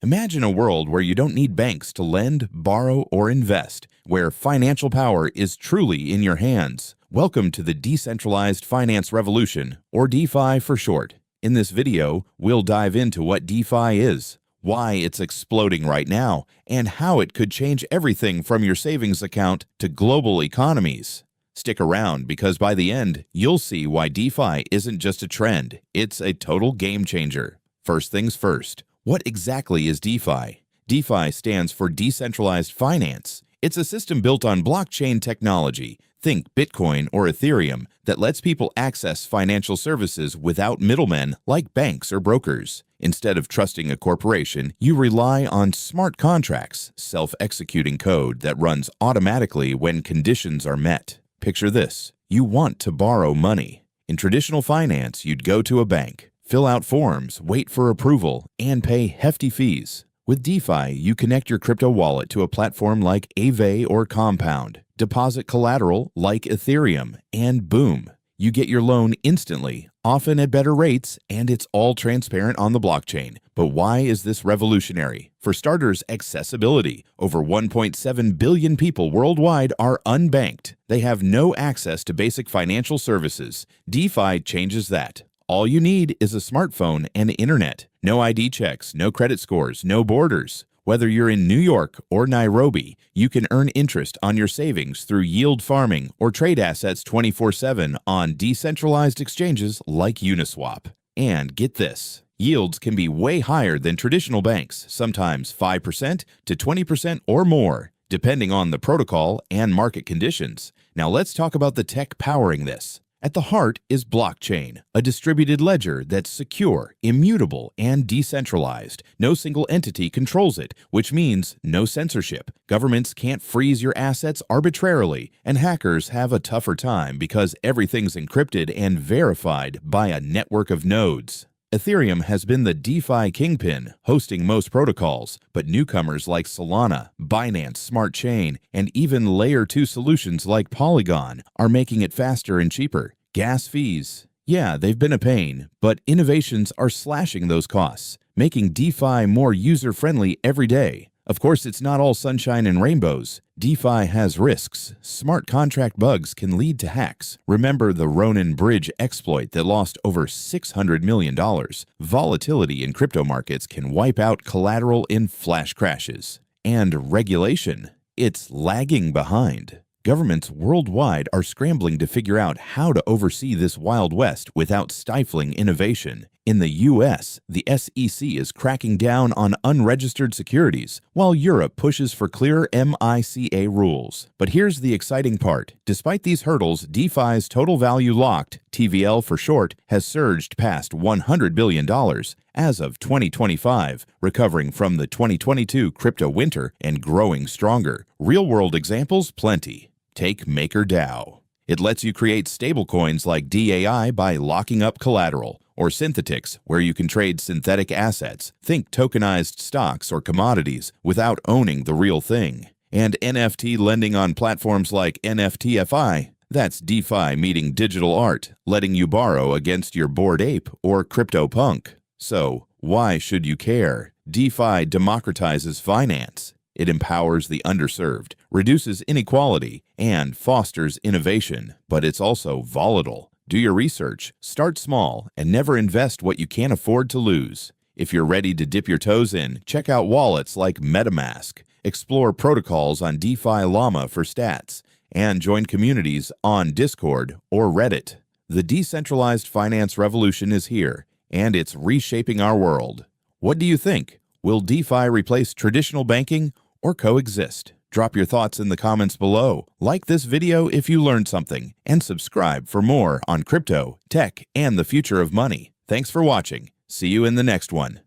Imagine a world where you don't need banks to lend, borrow, or invest, where financial power is truly in your hands. Welcome to the Decentralized Finance Revolution, or DeFi for short. In this video, we'll dive into what DeFi is, why it's exploding right now, and how it could change everything from your savings account to global economies. Stick around because by the end, you'll see why DeFi isn't just a trend, it's a total game changer. First things first, what exactly is DeFi? DeFi stands for Decentralized Finance. It's a system built on blockchain technology, think Bitcoin or Ethereum, that lets people access financial services without middlemen like banks or brokers. Instead of trusting a corporation, you rely on smart contracts, self-executing code that runs automatically when conditions are met. Picture this. You want to borrow money. In traditional finance, you'd go to a bank, fill out forms, wait for approval, and pay hefty fees. With DeFi, you connect your crypto wallet to a platform like Aave or Compound, deposit collateral like Ethereum, and boom, you get your loan instantly, often at better rates, and it's all transparent on the blockchain. But why is this revolutionary? For starters, accessibility. Over 1.7 billion people worldwide are unbanked. They have no access to basic financial services. DeFi changes that. All you need is a smartphone and internet. No ID checks, no credit scores, no borders. Whether you're in New York or Nairobi, you can earn interest on your savings through yield farming or trade assets 24/7 on decentralized exchanges like Uniswap. And get this, yields can be way higher than traditional banks, sometimes 5% to 20% or more, depending on the protocol and market conditions. Now let's talk about the tech powering this. At the heart is blockchain, a distributed ledger that's secure, immutable, and decentralized. No single entity controls it, which means no censorship. Governments can't freeze your assets arbitrarily, and hackers have a tougher time because everything's encrypted and verified by a network of nodes. Ethereum has been the DeFi kingpin, hosting most protocols, but newcomers like Solana, Binance Smart Chain, and even Layer 2 solutions like Polygon are making it faster and cheaper. Gas fees. Yeah, they've been a pain, but innovations are slashing those costs, making DeFi more user-friendly every day. Of course, it's not all sunshine and rainbows. DeFi has risks. Smart contract bugs can lead to hacks. Remember the Ronin Bridge exploit that lost over $600 million. Volatility in crypto markets can wipe out collateral in flash crashes. And regulation. It's lagging behind. Governments worldwide are scrambling to figure out how to oversee this Wild West without stifling innovation. In the US, the SEC is cracking down on unregistered securities, while Europe pushes for clearer MiCA rules. But here's the exciting part. Despite these hurdles, DeFi's total value locked, TVL for short, has surged past $100 billion as of 2025, recovering from the 2022 crypto winter and growing stronger. Real-world examples plenty. Take MakerDAO. It lets you create stablecoins like DAI by locking up collateral, or Synthetix, where you can trade synthetic assets, think tokenized stocks or commodities, without owning the real thing. And NFT lending on platforms like NFTFI, that's DeFi meeting digital art, letting you borrow against your Bored Ape or CryptoPunk. So, why should you care? DeFi democratizes finance. It empowers the underserved, reduces inequality, and fosters innovation. But it's also volatile. Do your research, start small, and never invest what you can't afford to lose. If you're ready to dip your toes in, check out wallets like MetaMask, explore protocols on DeFi Llama for stats, and join communities on Discord or Reddit. The decentralized finance revolution is here, and it's reshaping our world. What do you think? Will DeFi replace traditional banking or coexist? Drop your thoughts in the comments below. Like this video if you learned something, and subscribe for more on crypto, tech, and the future of money. Thanks for watching. See you in the next one.